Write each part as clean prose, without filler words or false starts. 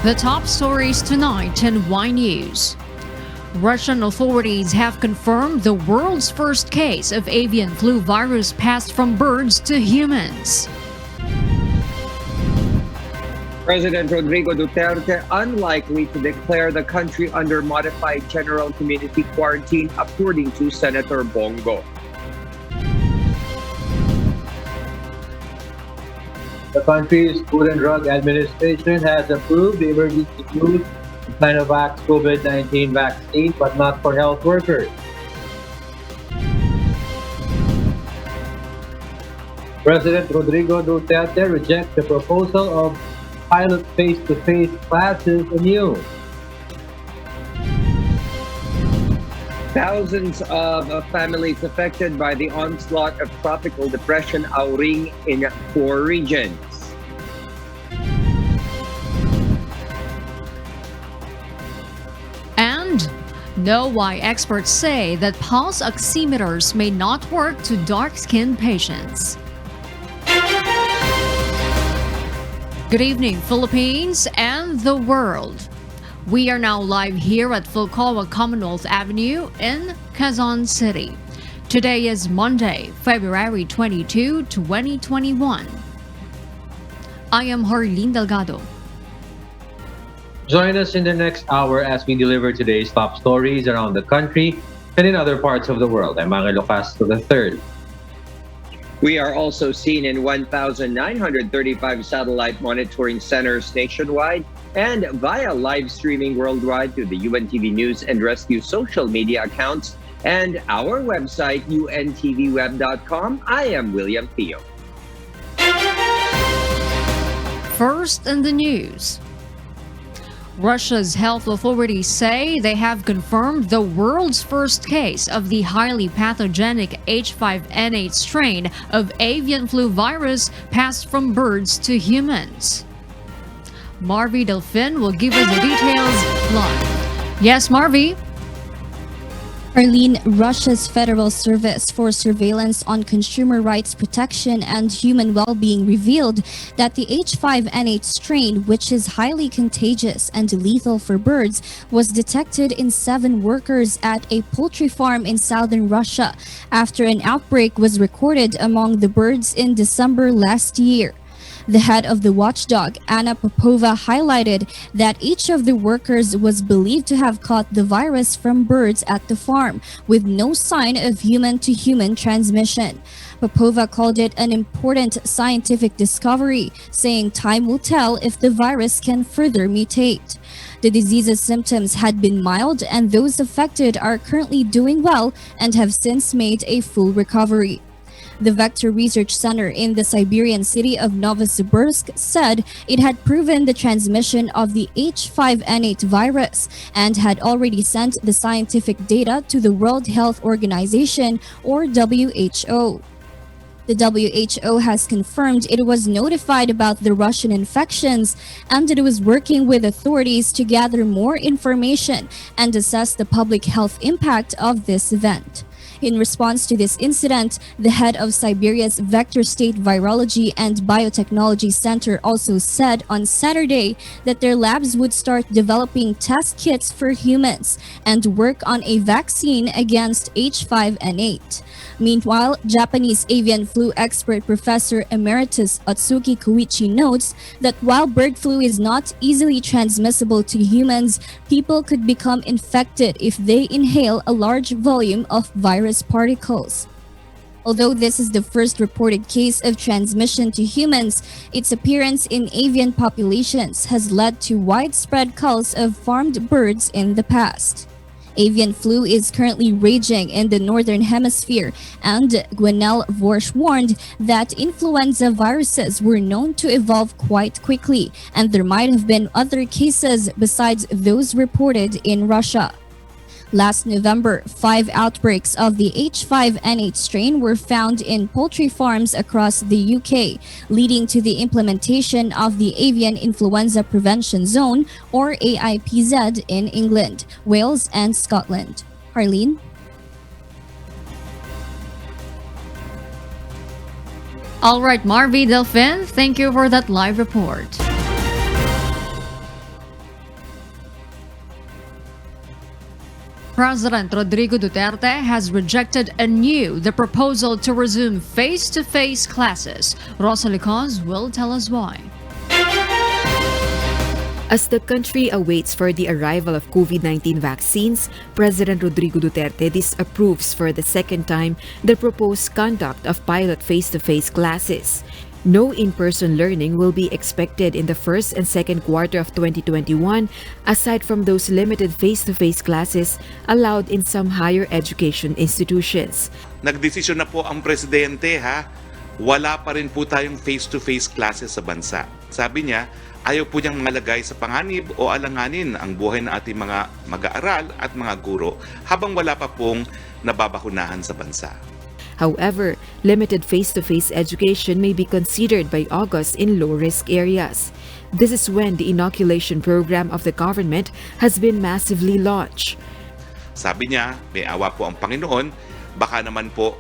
The top stories tonight in Y News. Russian authorities have confirmed the world's first case of avian flu virus passed from birds to humans. President Rodrigo Duterte unlikely to declare the country under modified general community quarantine, according to Senator Bong Go. The country's Food and Drug Administration has approved the emergency use of Sinovac COVID-19 vaccine, but not for health workers. President Rodrigo Duterte rejects the proposal of pilot face-to-face classes anew. Thousands of families affected by the onslaught of tropical depression Auring in 4 regions. And know why experts say that pulse oximeters may not work to dark-skinned patients. Good evening, Philippines and the world. We are now live here at Philcoa Commonwealth Avenue in Quezon City. Today is Monday, February 22, 2021. I am Harleen Delgado. Join us in the next hour as we deliver today's top stories around the country and in other parts of the world. I'm Angelo Castro III. We are also seen in 1,935 satellite monitoring centers nationwide and via live streaming worldwide through the UNTV News and Rescue social media accounts and our website, untvweb.com. I am William Theo. First in the news. Russia's health authorities say they have confirmed the world's first case of the highly pathogenic H5N8 strain of avian flu virus passed from birds to humans. Marvy Delfin will give us the details live. Yes, Marvy? Arlene, Russia's Federal Service for Surveillance on Consumer Rights Protection and Human Well-being revealed that the H5N8 strain, which is highly contagious and lethal for birds, was detected in 7 workers at a poultry farm in southern Russia after an outbreak was recorded among the birds in December last year. The head of the watchdog, Anna Popova, highlighted that each of the workers was believed to have caught the virus from birds at the farm, with no sign of human-to-human transmission. Popova called it an important scientific discovery, saying time will tell if the virus can further mutate. The disease's symptoms had been mild, and those affected are currently doing well and have since made a full recovery. The Vector Research Center in the Siberian city of Novosibirsk said it had proven the transmission of the H5N8 virus and had already sent the scientific data to the World Health Organization, or WHO. The WHO has confirmed it was notified about the Russian infections and that it was working with authorities to gather more information and assess the public health impact of this event. In response to this incident, the head of Siberia's Vector State Virology and Biotechnology Center also said on Saturday that their labs would start developing test kits for humans and work on a vaccine against H5N8. Meanwhile, Japanese avian flu expert Professor Emeritus Atsuki Koichi notes that while bird flu is not easily transmissible to humans, people could become infected if they inhale a large volume of virus particles. Although this is the first reported case of transmission to humans, its appearance in avian populations has led to widespread culls of farmed birds in the past. Avian flu is currently raging in the Northern Hemisphere, and Gwenelle Vorsch warned that influenza viruses were known to evolve quite quickly, and there might have been other cases besides those reported in Russia. Last November, 5 outbreaks of the H5N8 strain were found in poultry farms across the UK, leading to the implementation of the Avian Influenza Prevention Zone, or AIPZ, in England, Wales, and Scotland. Harleen? All right, Marvy Delfin, thank you for that live report. President Rodrigo Duterte has rejected anew the proposal to resume face-to-face classes. Rosa Licos will tell us why. As the country awaits for the arrival of COVID-19 vaccines, President Rodrigo Duterte disapproves for the second time the proposed conduct of pilot face-to-face classes. No in-person learning will be expected in the first and second quarter of 2021 aside from those limited face-to-face classes allowed in some higher education institutions. Nagdesisyon na po ang presidente wala pa rin po tayong face-to-face classes sa bansa. Sabi niya, ayaw po niyang malagay sa panganib o alanganin ang buhay ng ating mga mag-aaral at mga guro habang wala pa pong nababakunahan sa bansa. However, limited face-to-face education may be considered by August in low-risk areas. This is when the inoculation program of the government has been massively launched. Sabi niya, may awa po ang Panginoon, baka naman po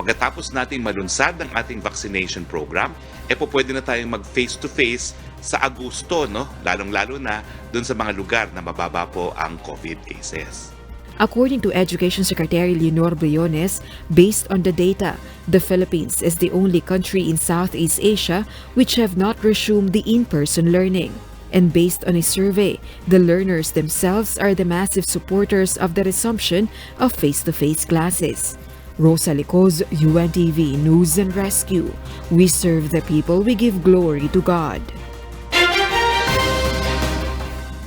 pagkatapos nating malunsad ng ating vaccination program, pwede na tayong mag face-to-face sa Agosto, lalong-lalo na dun sa mga lugar na mababa po ang COVID cases. According to Education Secretary Leonor Briones, based on the data, the Philippines is the only country in Southeast Asia which have not resumed the in-person learning. And based on a survey, the learners themselves are the massive supporters of the resumption of face-to-face classes. Rosa Licos, UNTV News and Rescue. We serve the people, we give glory to God.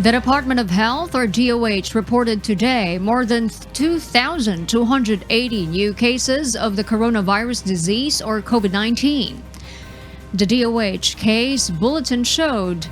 The Department of Health, or DOH, reported today more than 2,280 new cases of the coronavirus disease, or COVID-19. The DOH case bulletin showed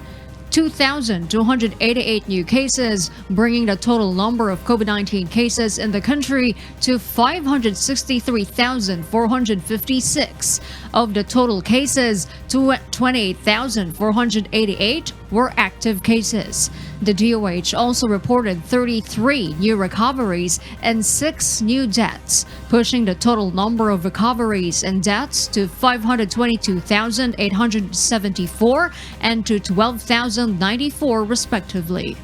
2,288 new cases, bringing the total number of COVID-19 cases in the country to 563,456. Of the total cases, 28,488 were active cases. The DOH also reported 33 new recoveries and 6 new deaths, pushing the total number of recoveries and deaths to 522,874 and to 12,094 respectively.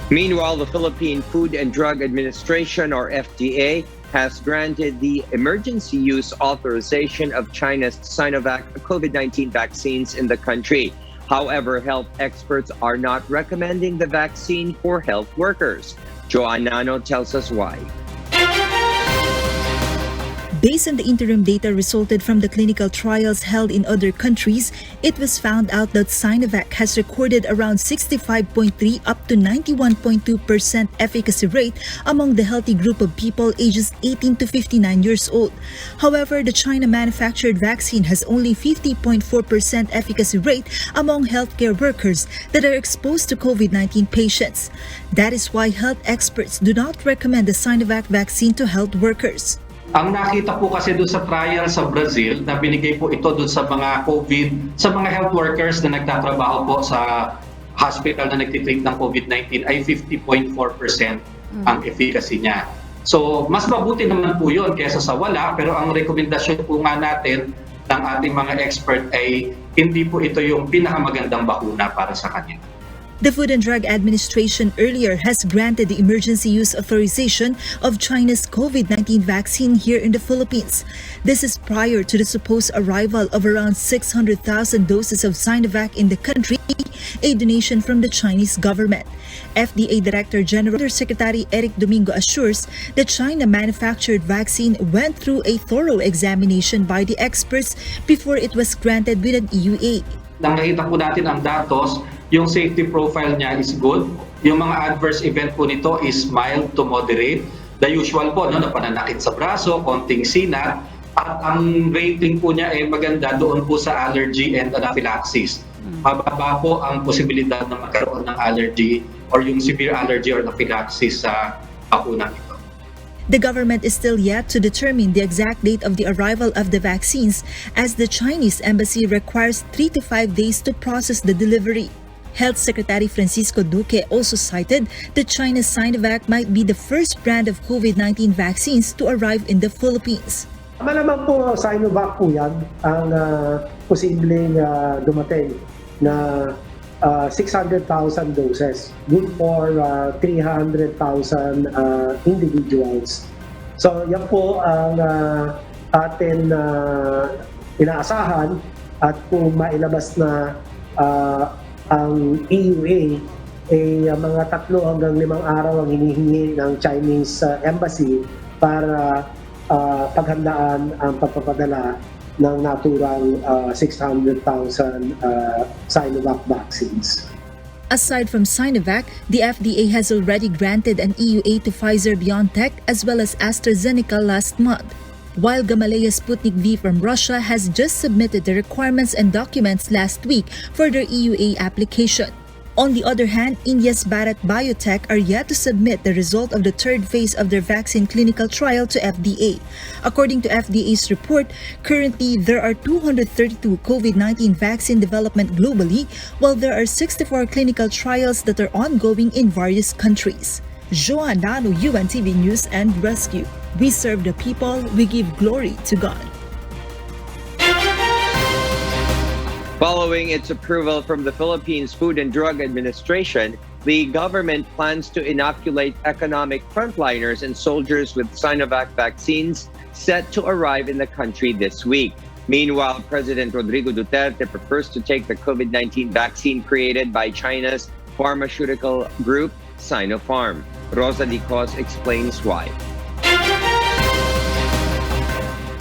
Meanwhile, the Philippine Food and Drug Administration, or FDA, has granted the emergency use authorization of China's Sinovac COVID-19 vaccines in the country. However, health experts are not recommending the vaccine for health workers. Joanne Nano tells us why. Based on the interim data resulted from the clinical trials held in other countries, it was found out that Sinovac has recorded around 65.3 up to 91.2% efficacy rate among the healthy group of people ages 18 to 59 years old. However, the China-manufactured vaccine has only 50.4% efficacy rate among healthcare workers that are exposed to COVID-19 patients. That is why health experts do not recommend the Sinovac vaccine to health workers. Ang nakita po kasi doon sa trial sa Brazil na binigay po ito doon sa mga COVID, sa mga health workers na nagtatrabaho po sa hospital na nagtitreat ng COVID-19 ay 50.4% ang efficacy niya. So, mas mabuti naman po yun kaysa sa wala, pero ang rekomendasyon po nga natin ng ating mga expert ay hindi po ito yung pinakamagandang bakuna para sa kanya. The Food and Drug Administration earlier has granted the emergency use authorization of China's COVID-19 vaccine here in the Philippines. This is prior to the supposed arrival of around 600,000 doses of Sinovac in the country, a donation from the Chinese government. FDA Director General Secretary Eric Domingo assures the China-manufactured vaccine went through a thorough examination by the experts before it was granted with an EUA. Nang nakita po natin ang datos, yung safety profile niya is good. Yung mga adverse event po nito is mild to moderate. The usual po, na pananakit sa braso, konting sinat, at ang rating po niya ay maganda doon po sa allergy and anaphylaxis. Mababa po ang posibilidad na magkaroon ng allergy or yung severe allergy or anaphylaxis sa bakunang ito. The government is still yet to determine the exact date of the arrival of the vaccines, as the Chinese embassy requires 3 to 5 days to process the delivery. Health Secretary Francisco Duque also cited that China's Sinovac might be the first brand of COVID-19 vaccines to arrive in the Philippines. Malamang po Sinovac po yan ang posibleng dumating na 600,000 doses, good for 300,000 individuals. So yan po ang atin inaasahan, at kung mailabas na ang EUA, mga 3 hanggang 5 araw ang hinihingi ng Chinese Embassy para paghandaan ang pagpapadala ng naturang 600,000 Sinovac vaccines. Aside from Sinovac, the FDA has already granted an EUA to Pfizer-BioNTech as well as AstraZeneca last month, while Gamaleya Sputnik V from Russia has just submitted the requirements and documents last week for their EUA application. On the other hand, India's Bharat Biotech are yet to submit the result of the 3rd phase of their vaccine clinical trial to FDA. According to FDA's report, currently there are 232 COVID-19 vaccine development globally, while there are 64 clinical trials that are ongoing in various countries. Joanna, UNTV News and Rescue. We serve the people, we give glory to God. Following its approval from the Philippines Food and Drug Administration, the government plans to inoculate economic frontliners and soldiers with Sinovac vaccines set to arrive in the country this week. Meanwhile, President Rodrigo Duterte prefers to take the COVID-19 vaccine created by China's pharmaceutical group, Sinopharm. Rosa Dicos explains why.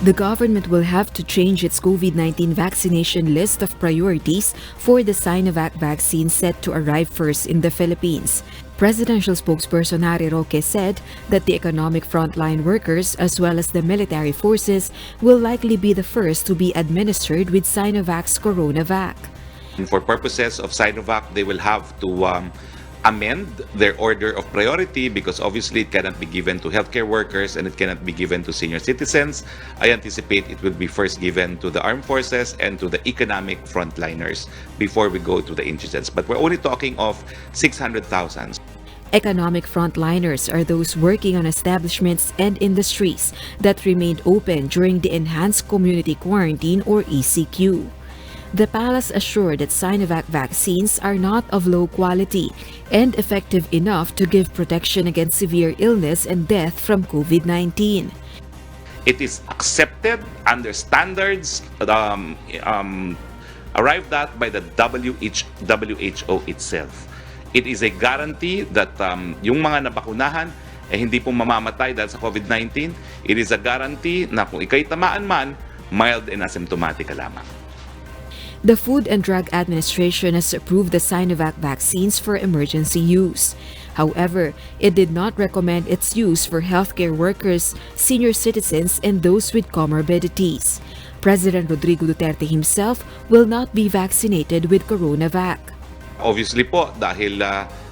The government will have to change its COVID-19 vaccination list of priorities for the Sinovac vaccine set to arrive first in the Philippines. Presidential spokesperson Harry Roque said that the economic frontline workers as well as the military forces will likely be the first to be administered with Sinovac's CoronaVac. For purposes of Sinovac, they will have to amend their order of priority because obviously it cannot be given to healthcare workers and it cannot be given to senior citizens. I anticipate it will be first given to the armed forces and to the economic frontliners before we go to the indigents. But we're only talking of 600,000. Economic frontliners are those working on establishments and industries that remained open during the Enhanced Community Quarantine or ECQ. The palace assured that Sinovac vaccines are not of low quality and effective enough to give protection against severe illness and death from COVID-19. It is accepted under standards arrived at by the WHO itself. It is a guarantee that yung mga nabakunahan hindi po mamamatay dahil sa COVID-19. It is a guarantee na kung ikay tamaan man, mild and asymptomatic ka lamang. The Food and Drug Administration has approved the Sinovac vaccines for emergency use. However, it did not recommend its use for healthcare workers, senior citizens, and those with comorbidities. President Rodrigo Duterte himself will not be vaccinated with CoronaVac. Obviously po, dahil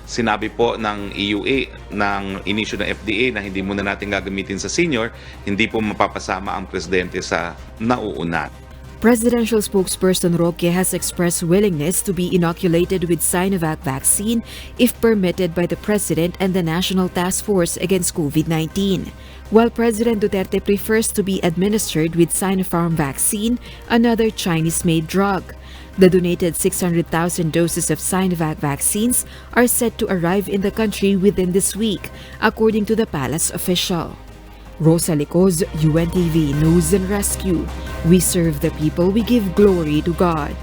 sinabi po ng EUA, ng inisyu ng FDA na hindi muna natin gagamitin sa senior, hindi po mapapasama ang presidente sa nauuna. Presidential spokesperson Roque has expressed willingness to be inoculated with Sinovac vaccine if permitted by the President and the National Task Force against COVID-19, while President Duterte prefers to be administered with Sinopharm vaccine, another Chinese-made drug. The donated 600,000 doses of Sinovac vaccines are set to arrive in the country within this week, according to the palace official. Rosa Licoz, UNTV News and Rescue. We serve the people, we give glory to God.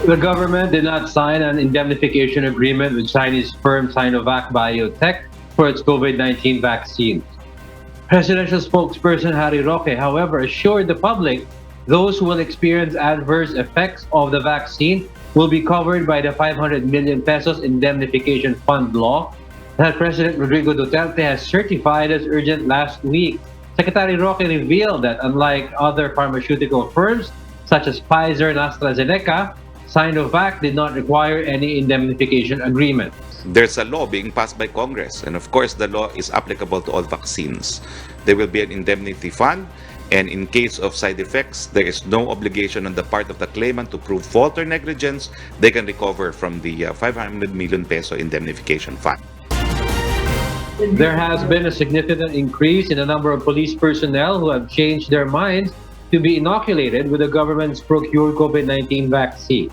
The government did not sign an indemnification agreement with Chinese firm Sinovac Biotech for its COVID-19 vaccines. Presidential spokesperson Harry Roque, however, assured the public those who will experience adverse effects of the vaccine will be covered by the 500 million pesos indemnification fund law that President Rodrigo Duterte has certified as urgent last week. Secretary Roque revealed that unlike other pharmaceutical firms such as Pfizer and AstraZeneca, Sinovac did not require any indemnification agreement. There's a law being passed by Congress, and of course the law is applicable to all vaccines. There will be an indemnity fund, and in case of side effects, there is no obligation on the part of the claimant to prove fault or negligence. They can recover from the 500 million peso indemnification fund. There has been a significant increase in the number of police personnel who have changed their minds to be inoculated with the government's procured COVID-19 vaccine.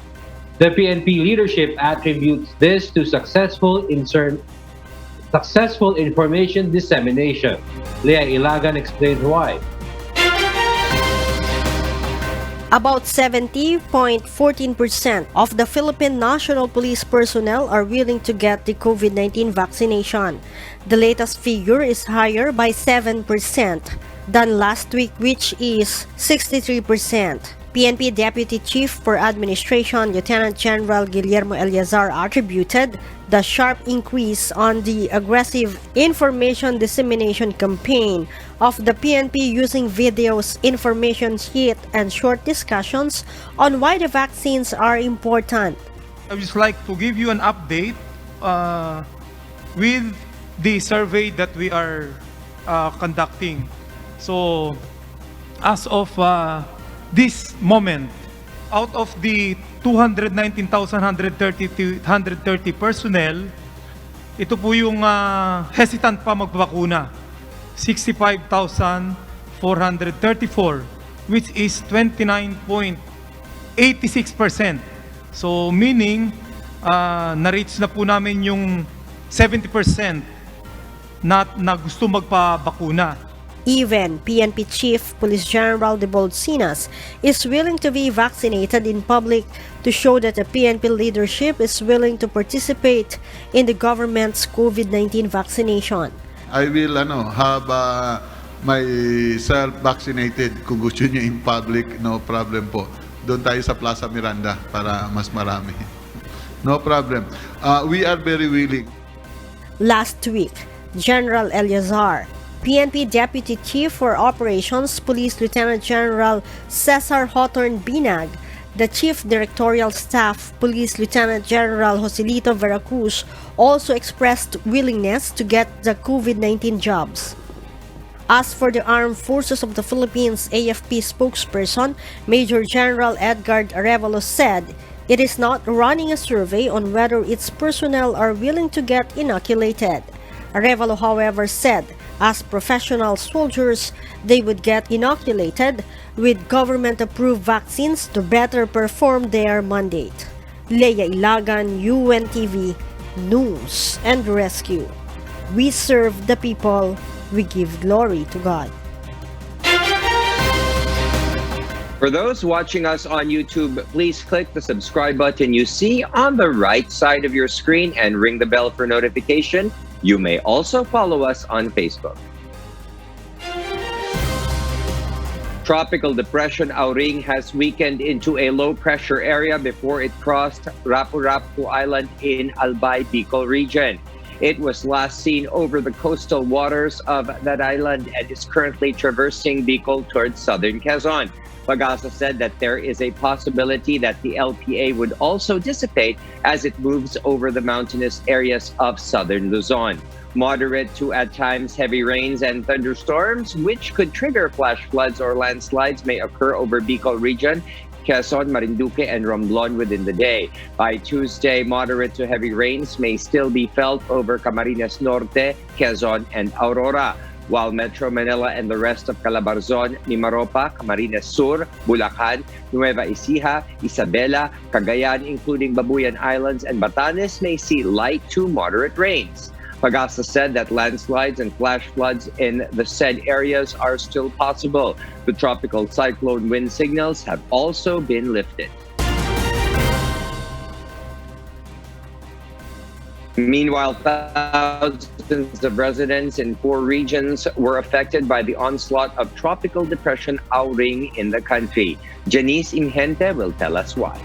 The PNP leadership attributes this to successful information dissemination. Leah Ilagan explains why. About 70.14% of the Philippine National Police personnel are willing to get the COVID-19 vaccination. The latest figure is higher by 7% than last week, which is 63%. PNP Deputy Chief for Administration Lieutenant General Guillermo Eleazar attributed the sharp increase on the aggressive information dissemination campaign of the PNP using videos, information sheet, and short discussions on why the vaccines are important. I would just like to give you an update with the survey that we are conducting. So, as of this moment, out of the 219,130 personnel, ito po yung hesitant pa magbakuna. 65,434, which is 29.86%. So meaning, na-reach na po namin yung 70% na gusto magpabakuna. Even PNP Chief Police General de Bolsinas is willing to be vaccinated in public to show that the PNP leadership is willing to participate in the government's COVID-19 vaccination. I will have myself vaccinated kung gusto niyo in public, no problem po. Doon tayo sa Plaza Miranda para mas marami. No problem. We are very willing. Last week, General Eleazar, PNP Deputy Chief for Operations Police Lieutenant General Cesar Hawthorne Binag, the Chief Directorial Staff Police Lieutenant General Joselito Veracruz also expressed willingness to get the COVID-19 jobs. As for the Armed Forces of the Philippines AFP spokesperson, Major General Edgar Arevalo said it is not running a survey on whether its personnel are willing to get inoculated. Arevalo, however, said as professional soldiers, they would get inoculated with government-approved vaccines to better perform their mandate. Leah Ilagan, UNTV, News and Rescue. We serve the people, we give glory to God. For those watching us on YouTube, please click the subscribe button you see on the right side of your screen and ring the bell for notification. You may also follow us on Facebook. Tropical depression Auring has weakened into a low-pressure area before it crossed Rapu-Rapu Island in Albay, Bicol region. It was last seen over the coastal waters of that island and is currently traversing Bicol towards southern Quezon. Pagasa said that there is a possibility that the LPA would also dissipate as it moves over the mountainous areas of southern Luzon. Moderate to at times heavy rains and thunderstorms, which could trigger flash floods or landslides, may occur over Bicol region, Quezon, Marinduque, and Romblon within the day. By Tuesday, moderate to heavy rains may still be felt over Camarines Norte, Quezon, and Aurora, while Metro Manila and the rest of Calabarzon, Mimaropa, Camarines Sur, Bulacan, Nueva Ecija, Isabela, Cagayan, including Babuyan Islands, and Batanes may see light to moderate rains. Pagasa said that landslides and flash floods in the said areas are still possible. The tropical cyclone wind signals have also been lifted. Meanwhile, thousands of residents in 4 regions were affected by the onslaught of tropical depression Auring in the country. Janice Ingente will tell us why.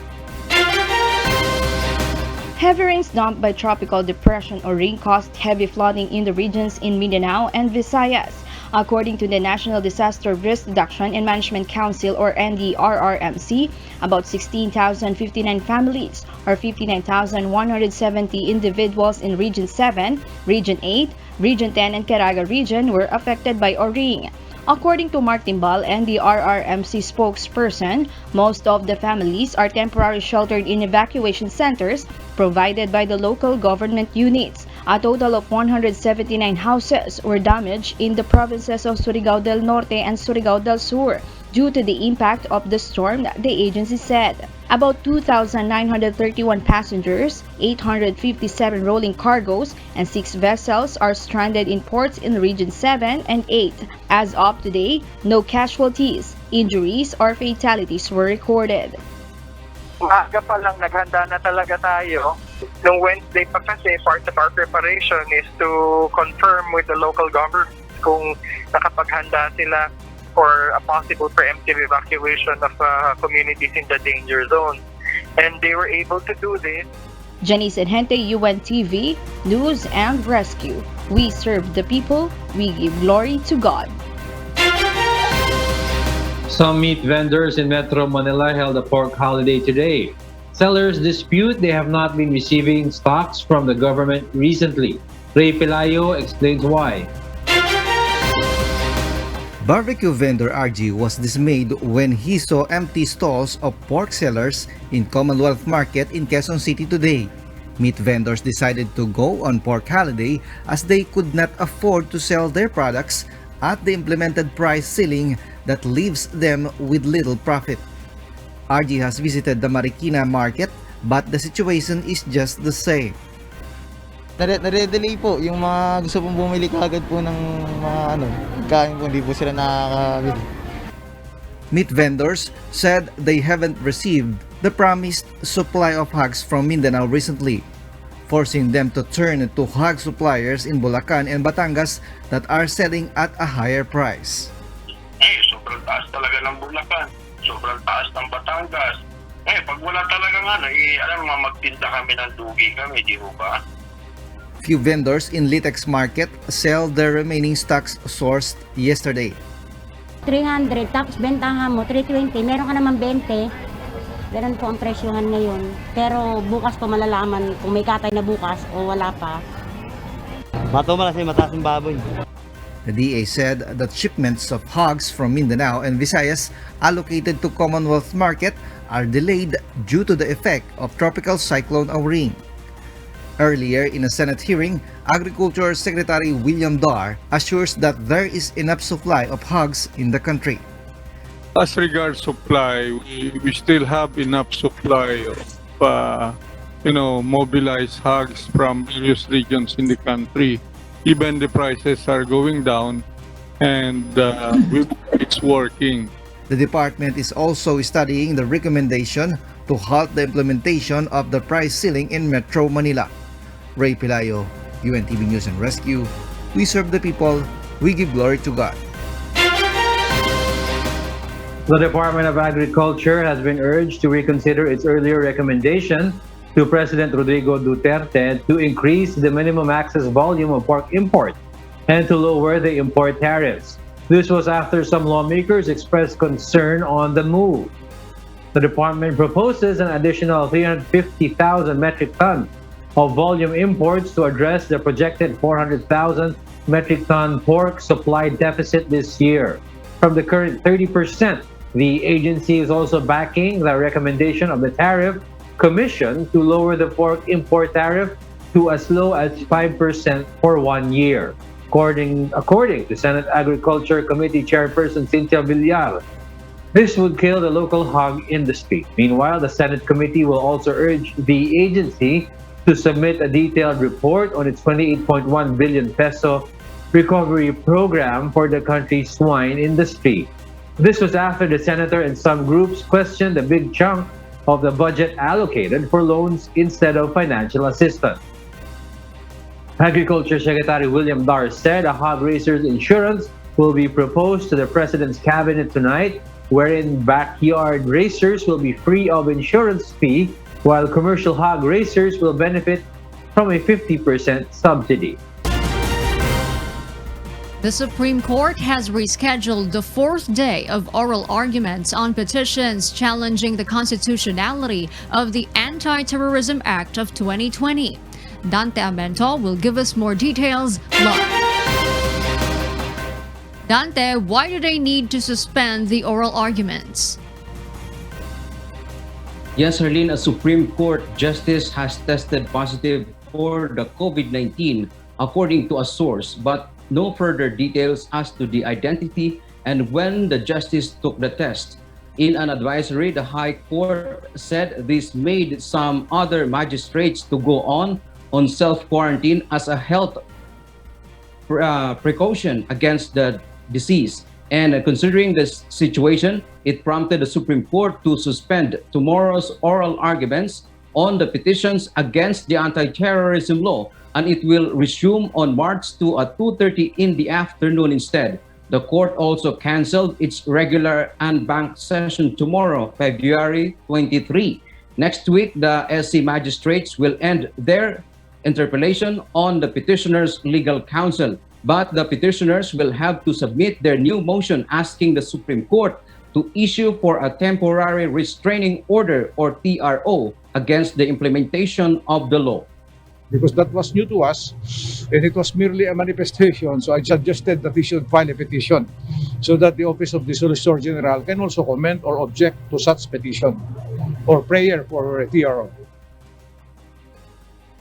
Heavy rains dumped by tropical depression Auring caused heavy flooding in the regions in Mindanao and Visayas. According to the National Disaster Risk Reduction and Management Council or NDRRMC, about 16,059 families or 59,170 individuals in Region 7, Region 8, Region 10 and Caraga region were affected by Auring. According to Mark Timbal, NDRRMC spokesperson, most of the families are temporarily sheltered in evacuation centers provided by the local government units. A total of 179 houses were damaged in the provinces of Surigao del Norte and Surigao del Sur due to the impact of the storm, the agency said. About 2,931 passengers, 857 rolling cargoes, and 6 vessels are stranded in ports in Region 7 and 8. As of today, no casualties, injuries, or fatalities were recorded. Maaga pa lang naghanda na talaga tayo. Nung Wednesday pa kasi, part of our preparation is to confirm with the local government kung nakapaghanda sila for a possible preemptive evacuation of communities in the danger zone. And they were able to do this. Janice Enhente, UNTV, News and Rescue. We serve the people, we give glory to God. Some meat vendors in Metro Manila held a pork holiday today. Sellers dispute they have not been receiving stocks from the government recently. Ray Pelayo explains why. Barbecue vendor RG was dismayed when he saw empty stalls of pork sellers in Commonwealth Market in Quezon City today. Meat vendors decided to go on pork holiday as they could not afford to sell their products at the implemented price ceiling that leaves them with little profit. RG has visited the Marikina market but the situation is just the same. Nare-delay po yung mga gusto pong bumili kaagad po ng mga kain po, hindi po sila nakakabili. Meat vendors said they haven't received the promised supply of hogs from Mindanao recently, forcing them to turn to hog suppliers in Bulacan and Batangas that are selling at a higher price. Sobrang taas talaga ng Bulacan, sobrang taas ng Batangas. Pag wala talaga magtinda kami ng dugi kami, di ba? Few vendors in Litex Market sell their remaining stocks sourced yesterday. 300, tapos bentahan mo, 320, meron ka naman 20. Ganun po ang presyohan ngayon. Pero bukas po malalaman kung may katay na bukas o wala pa. Mataas yung baboy. The DA said that shipments of hogs from Mindanao and Visayas allocated to Commonwealth Market are delayed due to the effect of Tropical Cyclone Auring. Earlier in a Senate hearing, Agriculture Secretary William Dar assures that there is enough supply of hogs in the country. As regards supply, we still have enough supply of mobilized hogs from various regions in the country. Even the prices are going down and it's working. The department is also studying the recommendation to halt the implementation of the price ceiling in Metro Manila. Ray Pelayo, UNTV News and Rescue. We serve the people, we give glory to God. The Department of Agriculture has been urged to reconsider its earlier recommendation to President Rodrigo Duterte to increase the minimum access volume of pork import and to lower the import tariffs. This was after some lawmakers expressed concern on the move. The department proposes an additional 350,000 metric tons of volume imports to address the projected 400,000 metric ton pork supply deficit this year. From the current 30%, the agency is also backing the recommendation of the Tariff Commission to lower the pork import tariff to as low as 5% for 1 year. According to Senate Agriculture Committee Chairperson Cynthia Villar, this would kill the local hog industry. Meanwhile, the Senate committee will also urge the agency to submit a detailed report on its 28.1 billion peso recovery program for the country's swine industry. This was after the senator and some groups questioned a big chunk of the budget allocated for loans instead of financial assistance. Agriculture Secretary William Dar said a hog racer's insurance will be proposed to the President's cabinet tonight, wherein backyard racers will be free of insurance fee while commercial hog racers will benefit from a 50% subsidy. The Supreme Court has rescheduled the fourth day of oral arguments on petitions challenging the constitutionality of the Anti-Terrorism Act of 2020. Dante Amento will give us more details live. Dante, why do they need to suspend the oral arguments? Yes, Arlene, a Supreme Court justice has tested positive for the COVID-19, according to a source, but no further details as to the identity and when the justice took the test. In an advisory, the High Court said this made some other magistrates to go on self-quarantine as a health precaution against the disease. And considering this situation, it prompted the Supreme Court to suspend tomorrow's oral arguments on the petitions against the anti-terrorism law, and it will resume on March 2 at 2:30 in the afternoon instead. The court also canceled its regular unbanked session tomorrow, February 23. Next week, the SC magistrates will end their interpellation on the petitioner's legal counsel, but the petitioners will have to submit their new motion asking the Supreme Court to issue for a temporary restraining order, or TRO, against the implementation of the law. Because that was new to us and it was merely a manifestation, so I suggested that he should file a petition so that the Office of the Solicitor General can also comment or object to such petition or prayer for a TRO.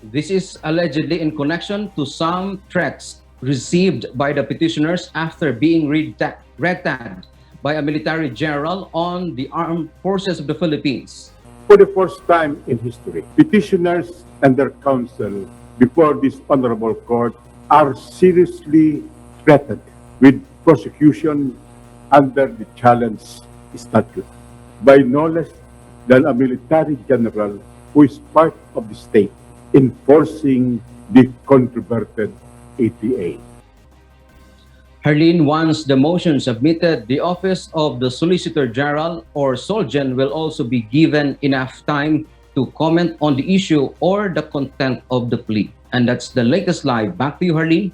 This is allegedly in connection to some threats received by the petitioners after being red-tagged by a military general on the armed forces of the Philippines. For the first time in history, petitioners and their counsel before this honorable court are seriously threatened with prosecution under the challenge statute by no less than a military general who is part of the state enforcing the controverted ATA. Herlin, once the motion submitted, the Office of the Solicitor General, or SOLGEN, will also be given enough time to comment on the issue or the content of the plea. And that's the latest live. Back to you, Herlin.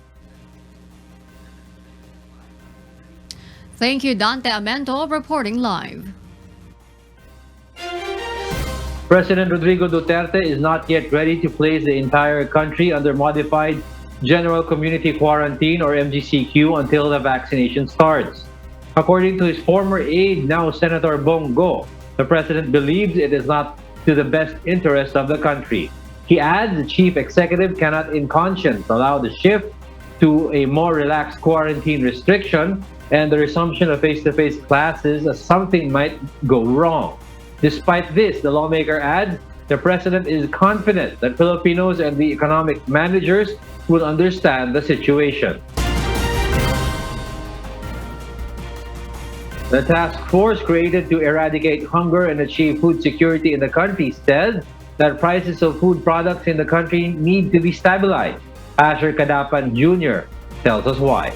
Thank you, Dante Amento, reporting live. President Rodrigo Duterte is not yet ready to place the entire country under modified General Community Quarantine, or MGCQ, until the vaccination starts. According to his former aide, now Senator Bong Go, the president believes it is not to the best interest of the country. He adds the chief executive cannot in conscience allow the shift to a more relaxed quarantine restriction and the resumption of face-to-face classes as something might go wrong. Despite this, the lawmaker adds, the president is confident that Filipinos and the economic managers will understand the situation. The task force created to eradicate hunger and achieve food security in the country said that prices of food products in the country need to be stabilized. Asher Kadapan Jr. tells us why.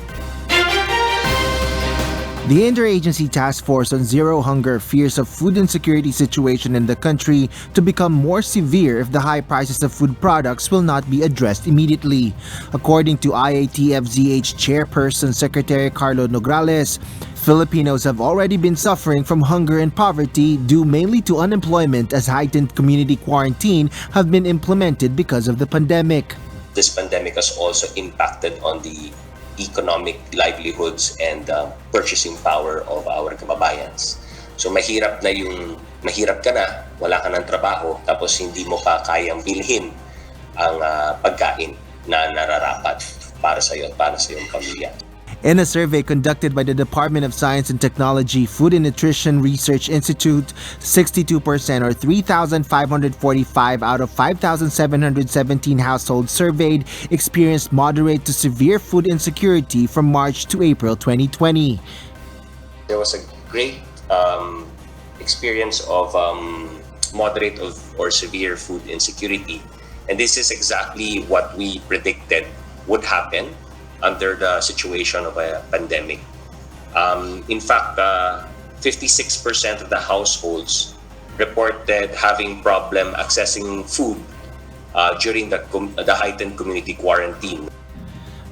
The Interagency Task Force on Zero Hunger fears a food insecurity situation in the country to become more severe if the high prices of food products will not be addressed immediately. According to IATF-ZH Chairperson Secretary Carlo Nograles, Filipinos have already been suffering from hunger and poverty due mainly to unemployment as heightened community quarantine have been implemented because of the pandemic. This pandemic has also impacted on the economic livelihoods and purchasing power of our kababayans. So mahirap ka na, wala ka ng trabaho, tapos hindi mo pa kayang bilhin ang pagkain na nararapat para sa iyo at para sa iyong pamilya. In a survey conducted by the Department of Science and Technology Food and Nutrition Research Institute, 62% or 3,545 out of 5,717 households surveyed experienced moderate to severe food insecurity from March to April 2020. There was a great experience of moderate or severe food insecurity, and this is exactly what we predicted would happen under the situation of a pandemic. In fact, 56% of the households reported having problem accessing food during the heightened community quarantine.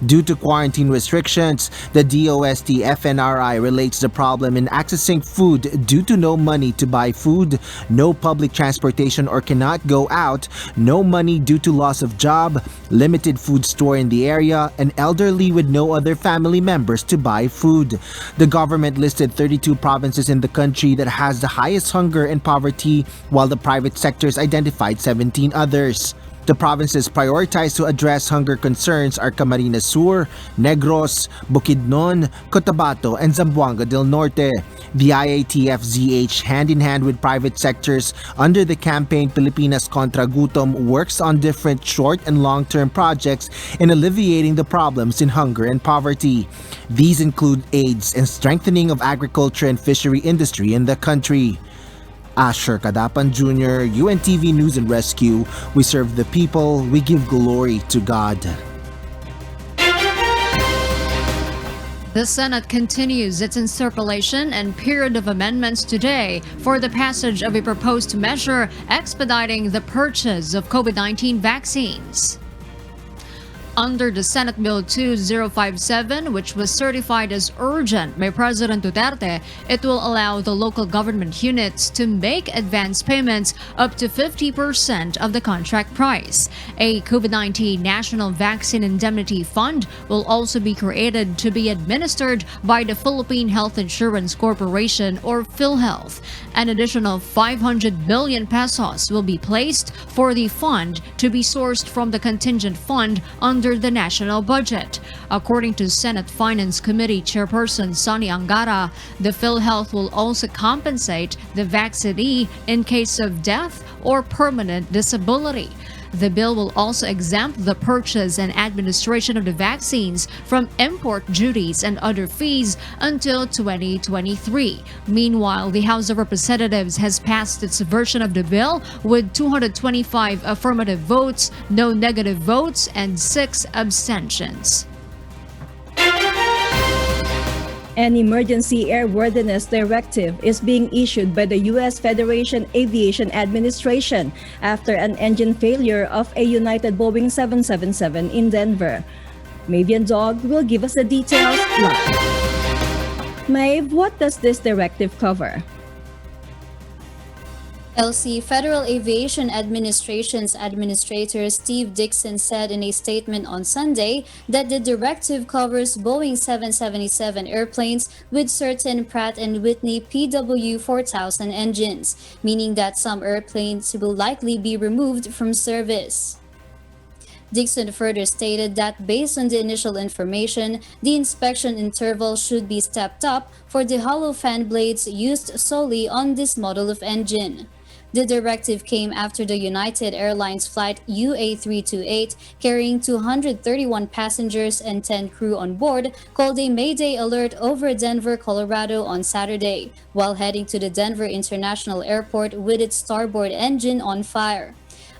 Due to quarantine restrictions, the DOST-FNRI relates the problem in accessing food due to no money to buy food, no public transportation or cannot go out, no money due to loss of job, limited food store in the area, and elderly with no other family members to buy food. The government listed 32 provinces in the country that has the highest hunger and poverty, while the private sectors identified 17 others. The provinces prioritized to address hunger concerns are Camarines Sur, Negros, Bukidnon, Cotabato, and Zamboanga del Norte. The IATF-ZH, hand-in-hand with private sectors under the campaign Pilipinas Contra Gutom, works on different short and long-term projects in alleviating the problems in hunger and poverty. These include aids and strengthening of agriculture and fishery industry in the country. Asher Kadapan Jr., UNTV News and Rescue. We serve the people, we give glory to God. The Senate continues its interpellation and period of amendments today for the passage of a proposed measure expediting the purchase of COVID-19 vaccines. Under the Senate Bill 2057, which was certified as urgent by President Duterte, it will allow the local government units to make advance payments up to 50% of the contract price. A COVID-19 National Vaccine Indemnity Fund will also be created to be administered by the Philippine Health Insurance Corporation, or PhilHealth. An additional 500 billion pesos will be placed for the fund to be sourced from the contingent fund under the national budget. According to Senate Finance Committee Chairperson Sonny Angara, the PhilHealth will also compensate the vaccinee in case of death or permanent disability. The bill will also exempt the purchase and administration of the vaccines from import duties and other fees until 2023. Meanwhile, the House of Representatives has passed its version of the bill with 225 affirmative votes, no negative votes, and 6 abstentions. An emergency airworthiness directive is being issued by the U.S. Federation Aviation Administration after an engine failure of a United Boeing 777 in Denver. Mavian Dog will give us the details live. Maeve, what does this directive cover? LC Federal Aviation Administration's Administrator Steve Dixon said in a statement on Sunday that the directive covers Boeing 777 airplanes with certain Pratt & Whitney PW4000 engines, meaning that some airplanes will likely be removed from service. Dixon further stated that based on the initial information, the inspection interval should be stepped up for the hollow fan blades used solely on this model of engine. The directive came after the United Airlines flight UA328, carrying 231 passengers and 10 crew on board, called a Mayday alert over Denver, Colorado on Saturday, while heading to the Denver International Airport with its starboard engine on fire.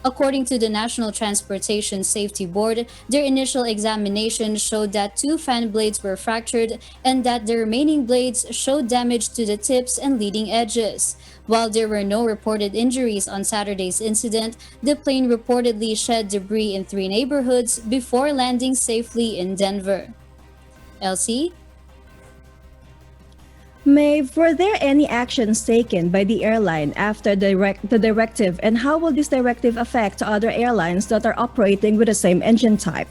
According to the National Transportation Safety Board, their initial examination showed that 2 fan blades were fractured and that the remaining blades showed damage to the tips and leading edges. While there were no reported injuries on Saturday's incident, the plane reportedly shed debris in 3 neighborhoods before landing safely in Denver. Elsie? Maeve, were there any actions taken by the airline after the directive, and how will this directive affect other airlines that are operating with the same engine type?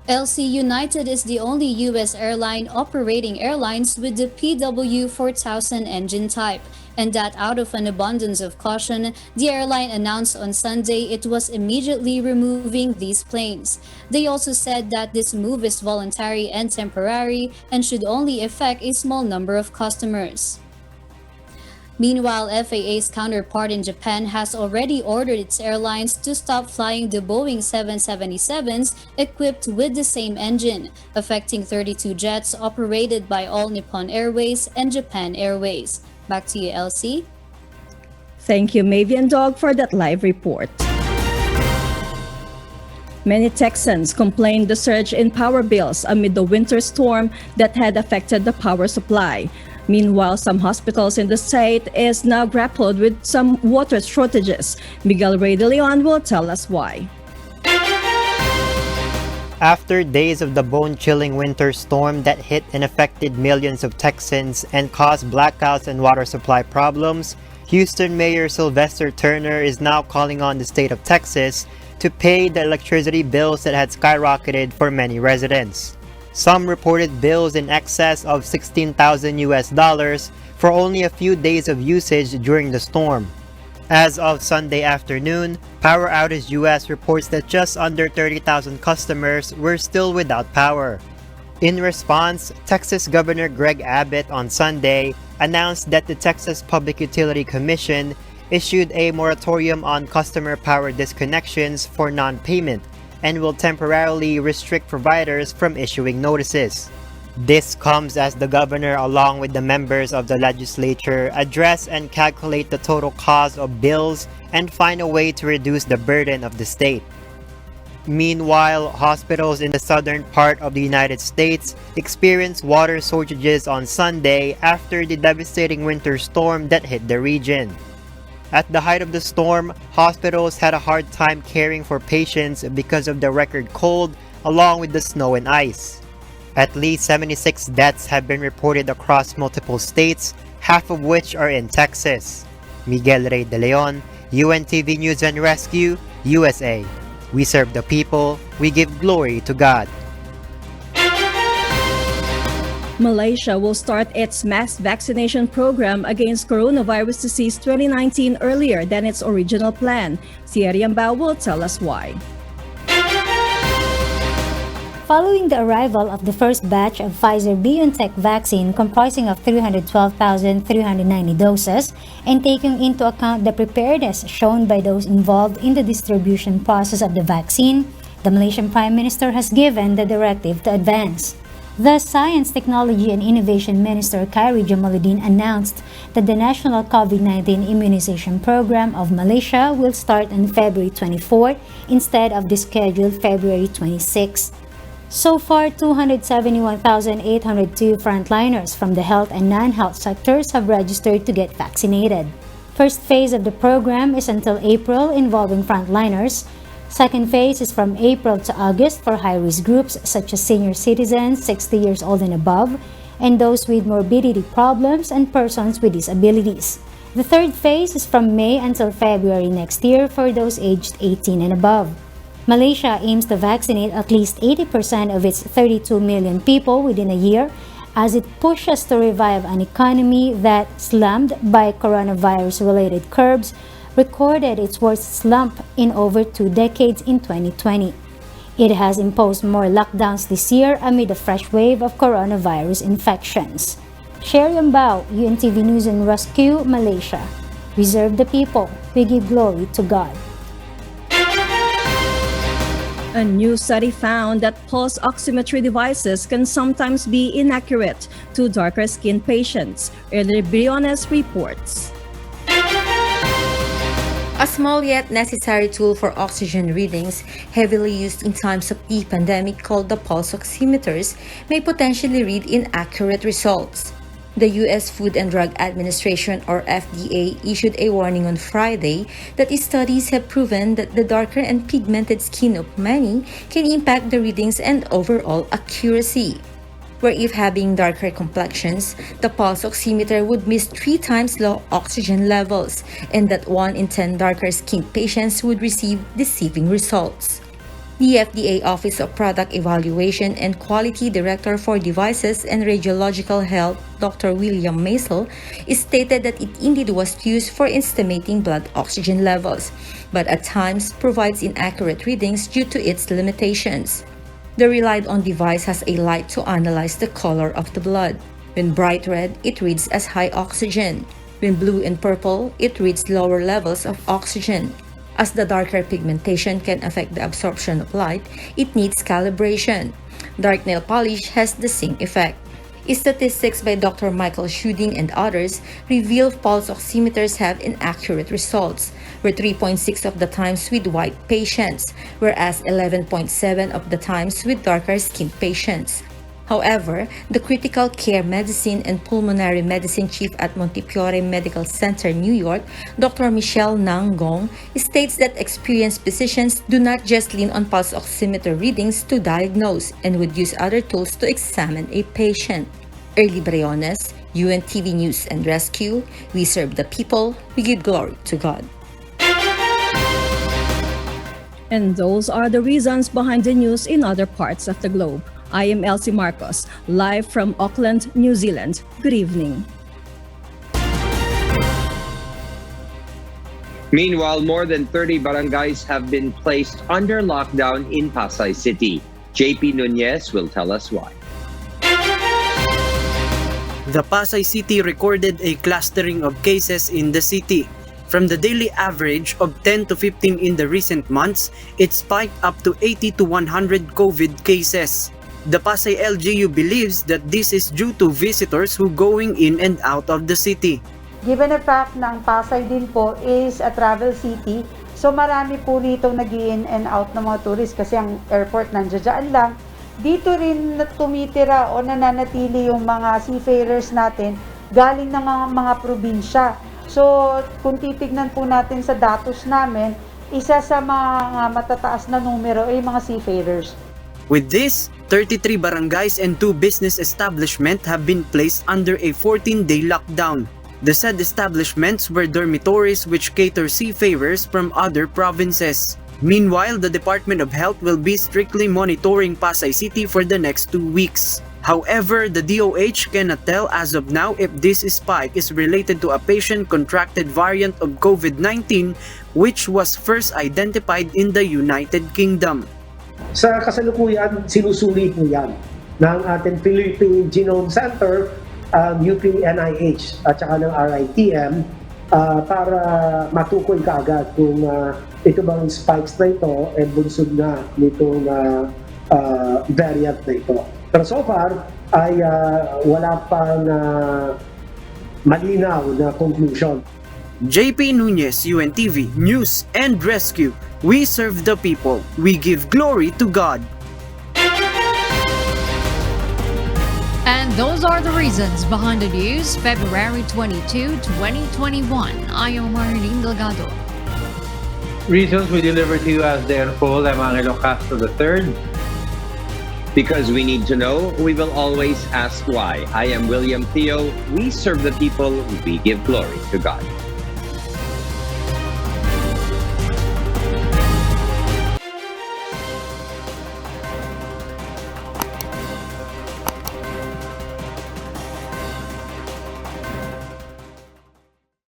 LC United is the only U.S. airline operating airlines with the PW4000 engine type, and that out of an abundance of caution, the airline announced on Sunday it was immediately removing these planes. They also said that this move is voluntary and temporary and should only affect a small number of customers. Meanwhile, FAA's counterpart in Japan has already ordered its airlines to stop flying the Boeing 777s equipped with the same engine, affecting 32 jets operated by All Nippon Airways and Japan Airways. Back to you, Elsie. Thank you, Mavian Dog, for that live report. Many Texans complained the surge in power bills amid the winter storm that had affected the power supply. Meanwhile, some hospitals in the state is now grappled with some water shortages. Miguel Rey de Leon will tell us why. After days of the bone-chilling winter storm that hit and affected millions of Texans and caused blackouts and water supply problems, Houston Mayor Sylvester Turner is now calling on the state of Texas to pay the electricity bills that had skyrocketed for many residents. Some reported bills in excess of $16,000 for only a few days of usage during the storm. As of Sunday afternoon, Power Outage US reports that just under 30,000 customers were still without power. In response, Texas Governor Greg Abbott on Sunday announced that the Texas Public Utility Commission issued a moratorium on customer power disconnections for non-payment and will temporarily restrict providers from issuing notices. This comes as the governor, along with the members of the legislature, address and calculate the total cost of bills and find a way to reduce the burden of the state. Meanwhile, hospitals in the southern part of the United States experienced water shortages on Sunday after the devastating winter storm that hit the region. At the height of the storm, hospitals had a hard time caring for patients because of the record cold along with the snow and ice. At least 76 deaths have been reported across multiple states, half of which are in Texas. Miguel Rey de Leon, UNTV News and Rescue, USA. We serve the people, we give glory to God. Malaysia will start its mass vaccination program against coronavirus disease 2019 earlier than its original plan. Serbisyong Bayanihan will tell us why. Following the arrival of the first batch of Pfizer-BioNTech vaccine comprising of 312,390 doses and taking into account the preparedness shown by those involved in the distribution process of the vaccine, the Malaysian Prime Minister has given the directive to advance. The Science, Technology and Innovation Minister Khairi Jamaluddin announced that the National COVID-19 Immunization Program of Malaysia will start on February 24 instead of the scheduled February 26. So far, 271,802 frontliners from the health and non-health sectors have registered to get vaccinated. First phase of the program is until April, involving frontliners. Second phase is from April to August for high-risk groups such as senior citizens, 60 years old and above, and those with morbidity problems and persons with disabilities. The third phase is from May until February next year for those aged 18 and above. Malaysia aims to vaccinate at least 80% of its 32 million people within a year as it pushes to revive an economy that, slammed by coronavirus-related curbs, recorded its worst slump in over 2 decades in 2020. It has imposed more lockdowns this year amid a fresh wave of coronavirus infections. Serbisyong Bayanihan, UNTV News and Rescue, Malaysia. We serve the people. We give glory to God. A new study found that pulse oximetry devices can sometimes be inaccurate to darker-skinned patients. Early Briones reports. A small yet necessary tool for oxygen readings, heavily used in times of the pandemic called the pulse oximeters, may potentially read inaccurate results. The U.S. Food and Drug Administration, or FDA, issued a warning on Friday that its studies have proven that the darker and pigmented skin of many can impact the readings and overall accuracy. Where if having darker complexions, the pulse oximeter would miss 3 times low oxygen levels, and that 1 in 10 darker-skinned patients would receive deceiving results. The FDA Office of Product Evaluation and Quality Director for Devices and Radiological Health, Dr. William Maisel, stated that it indeed was used for estimating blood oxygen levels, but at times provides inaccurate readings due to its limitations. The relied-on device has a light to analyze the color of the blood. When bright red, it reads as high oxygen. When blue and purple, it reads lower levels of oxygen. As the darker pigmentation can affect the absorption of light, it needs calibration. Dark nail polish has the same effect. Statistics by Dr. Michael Schuding and others reveal pulse oximeters have inaccurate results, where 3.6 of the times with white patients, whereas 11.7 of the times with darker-skinned patients. However, the Critical Care Medicine and Pulmonary Medicine Chief at Montefiore Medical Center, New York, Dr. Michelle Nanggong, states that experienced physicians do not just lean on pulse oximeter readings to diagnose and would use other tools to examine a patient. Early Briones, UNTV News and Rescue, we serve the people, we give glory to God. And those are the reasons behind the news in other parts of the globe. I am Elsie Marcos, live from Auckland, New Zealand. Good evening. Meanwhile, more than 30 barangays have been placed under lockdown in Pasay City. JP Nunez will tell us why. The Pasay City recorded a clustering of cases in the city. From the daily average of 10 to 15 in the recent months, it spiked up to 80 to 100 COVID cases. The Pasay LGU believes that this is due to visitors who going in and out of the city. Given the fact na ang Pasay din po is a travel city, so marami po rito nag-in and out ng mga tourists kasi ang airport nandiyan lang. Dito rin tumitira o nananatili yung mga seafarers natin galing ng mga probinsya. So kung titignan po natin sa datos namin, isa sa mga matataas na numero ay mga seafarers. With this, 33 barangays and 2 business establishments have been placed under a 14-day lockdown. The said establishments were dormitories which cater seafarers from other provinces. Meanwhile, the Department of Health will be strictly monitoring Pasay City for the next 2 weeks. However, the DOH cannot tell as of now if this spike is related to a patient contracted variant of COVID-19 which was first identified in the United Kingdom. Sa kasalukuyan, sinusuri po yan ng ating Philippine Genome Center, UP NIH at saka ng RITM para matukoy kaagad kung ito bang spikes na ito ay bunsod na nitong variant na ito. Pero so far ay wala pang malinaw na conclusion. JP Nunez, UNTV, News and Rescue. We serve the people. We give glory to God. And those are the reasons behind the news, February 22, 2021. I am Marlene Delgado. Reasons we deliver to you as they unfold. I'm Angelo Castro III. Because we need to know, we will always ask why. I am William Theo. We serve the people. We give glory to God.